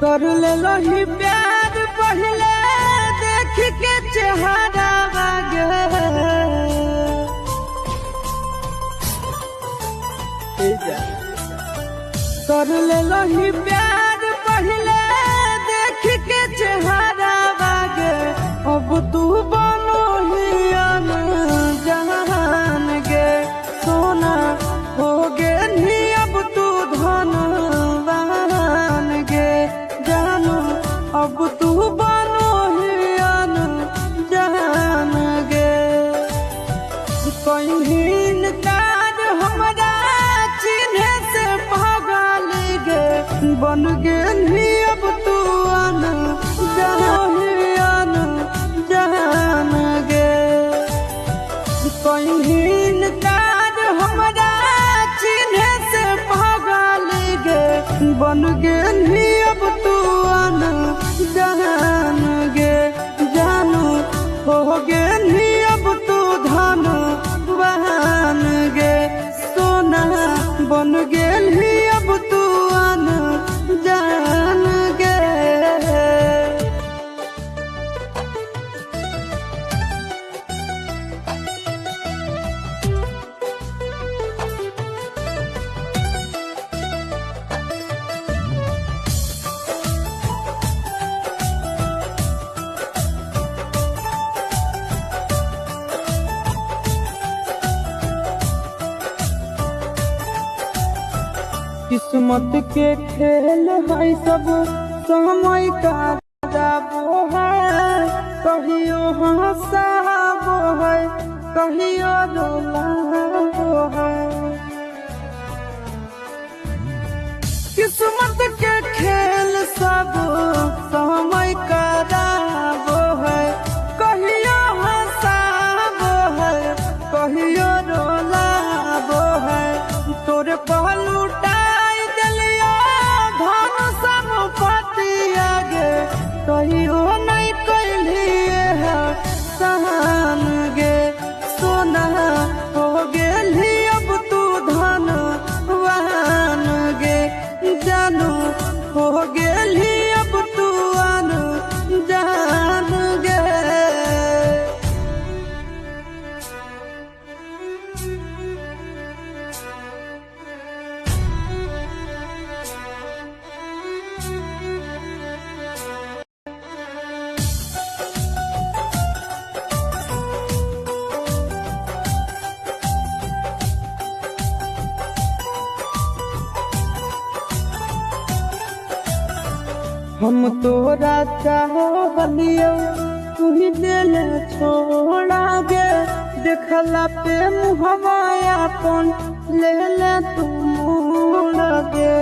कर ले लही प्यार पहले देख के चेहरा बागे कर ले लही प्यार पहले देख के चेहरा बागे अब तू बनो हियन जहान गे सोना हो गे नी अब तू धनवान गे जानू अब तू बनो हियन जहान गे कहीं कार हमरा चिन्हे से पागल गे बन गे नी अब तू अन जहान जहान गे कहीं कार हमरा चिन्हे से पागल गे बन गे नी अब तू अन जहान गे जानू हो गे नी अब तू धन बहान गे सोना बन गे नी अब तू अन जान गे। किस्मत के खेल है सब समय का जाबो है कहियो हंसाबो है कहियो रुलाबो है किस्मत के खेल सब समय का जाबो है कहियो हंसाबो है कहियो रुलाबो है तोरे पहलू कहियो नहीं कैलिए है सहान गे सोना हो गेली अब तू धन वहान गे जानू हो गेली अब तू अन जान गे। हम तोरा चाहलियो तू ही दिल छोड़ा गे देखला पे मुहवा अपन ले ले तू मोड़ गे